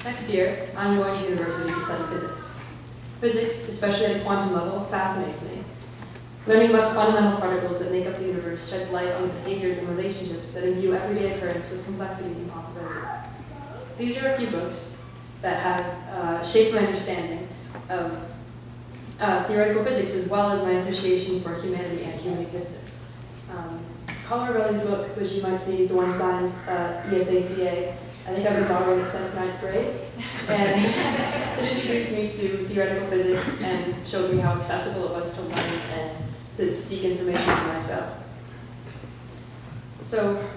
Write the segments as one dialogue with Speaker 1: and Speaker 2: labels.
Speaker 1: Next year, I'm going to university to study physics. Physics, especially at a quantum level, fascinates me. Learning about the fundamental particles that make up the universe sheds light on the behaviors and relationships that imbue everyday occurrence with complexity and possibility. These are a few books that have shaped my understanding of theoretical physics as well as my appreciation for humanity and human existence. Color Rebelli's book, which you might see is the one signed ESACA. I think I've been borrowing it since 9th grade. And it introduced me to theoretical physics and showed me how accessible it was to learn and to seek information for myself. So,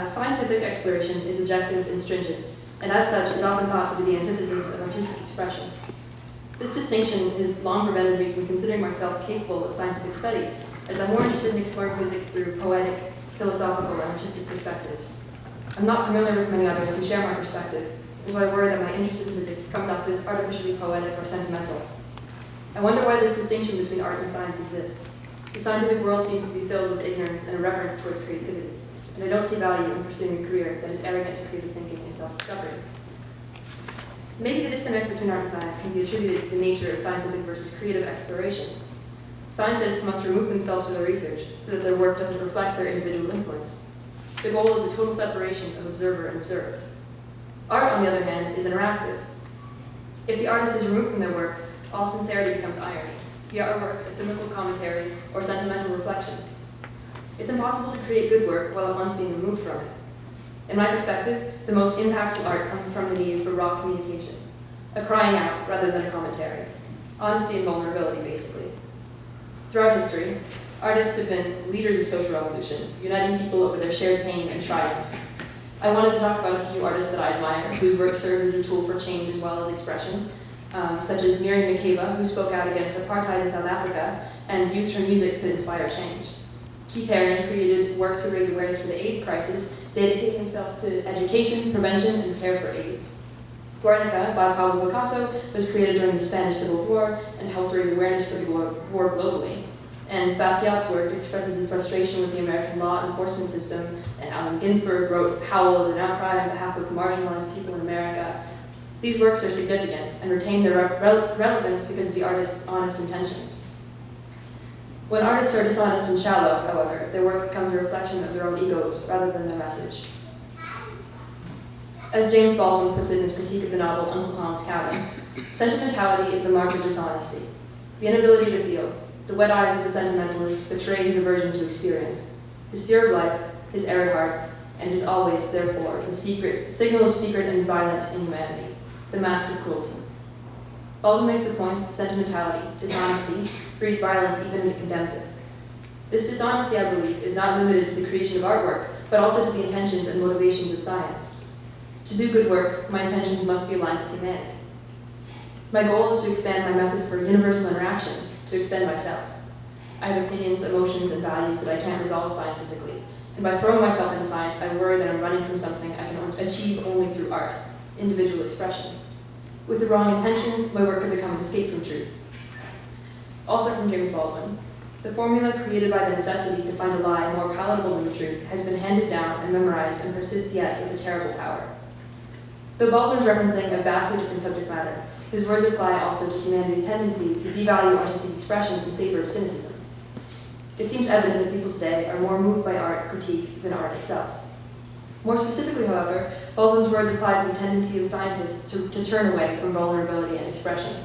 Speaker 1: scientific exploration is objective and stringent, and as such is often thought to be the antithesis of artistic expression. This distinction has long prevented me from considering myself capable of scientific study, as I'm more interested in exploring physics through poetic, philosophical, and artistic perspectives. I'm not familiar with many others who share my perspective, and so I worry that my interest in physics comes off as artificially poetic or sentimental. I wonder why this distinction between art and science exists. The scientific world seems to be filled with ignorance and a reference towards creativity, and I don't see value in pursuing a career that is arrogant to creative thinking and self-discovery. Maybe the disconnect between art and science can be attributed to the nature of scientific versus creative exploration. Scientists must remove themselves from their research so that their work doesn't reflect their individual influence. The goal is a total separation of observer and observed. Art, on the other hand, is interactive. If the artist is removed from their work, all sincerity becomes irony, the artwork a cynical commentary or sentimental reflection. It's impossible to create good work while at once being removed from it. In my perspective, the most impactful art comes from the need for raw communication, a crying out rather than a commentary, honesty and vulnerability, basically. Throughout history, artists have been leaders of social revolution, uniting people over their shared pain and triumph. I wanted to talk about a few artists that I admire, whose work serves as a tool for change as well as expression, such as Miriam Makeba, who spoke out against apartheid in South Africa and used her music to inspire change. Keith Haring created work to raise awareness for the AIDS crisis, dedicating himself to education, prevention, and care for AIDS. Guernica by Pablo Picasso was created during the Spanish Civil War and helped raise awareness for the war globally. And Basquiat's work expresses his frustration with the American law enforcement system, and Allen Ginsberg wrote Howl as an outcry on behalf of marginalized people in America. These works are significant and retain their relevance because of the artist's honest intentions. When artists are dishonest and shallow, however, their work becomes a reflection of their own egos rather than their message. As James Baldwin puts it in his critique of the novel Uncle Tom's Cabin, sentimentality is the mark of dishonesty, the inability to feel. The wet eyes of the sentimentalist betray his aversion to experience, his fear of life, his arid heart, and is always, therefore, the signal of secret and violent inhumanity, the mask of cruelty. Baldwin makes the point that sentimentality, dishonesty, breeds violence even as it condemns it. This dishonesty, I believe, is not limited to the creation of artwork, but also to the intentions and motivations of science. To do good work, my intentions must be aligned with humanity. My goal is to expand my methods for universal interaction, to extend myself. I have opinions, emotions, and values that I can't resolve scientifically, and by throwing myself into science, I worry that I'm running from something I can achieve only through art, individual expression. With the wrong intentions, my work could become an escape from truth. Also from James Baldwin, the formula created by the necessity to find a lie more palatable than the truth has been handed down and memorized and persists yet with a terrible power. Though Baldwin is referencing a vastly different subject matter, his words apply also to humanity's tendency to devalue artistic expression in favor of cynicism. It seems evident that people today are more moved by art critique than art itself. More specifically, however, Baldwin's words apply to the tendency of scientists to turn away from vulnerability and expression.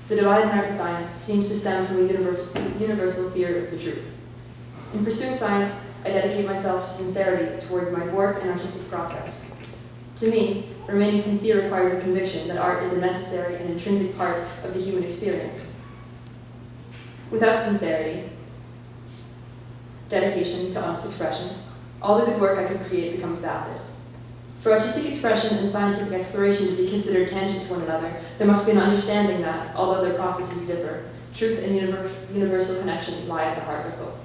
Speaker 1: The divide in art and science seems to stem from a universal fear of the truth. In pursuing science, I dedicate myself to sincerity towards my work and artistic process. To me, remaining sincere requires the conviction that art is a necessary and intrinsic part of the human experience. Without sincerity, dedication to honest expression, all the good work I could create becomes vapid. For artistic expression and scientific exploration to be considered tangent to one another, there must be an understanding that, although their processes differ, truth and universal connection lie at the heart of both.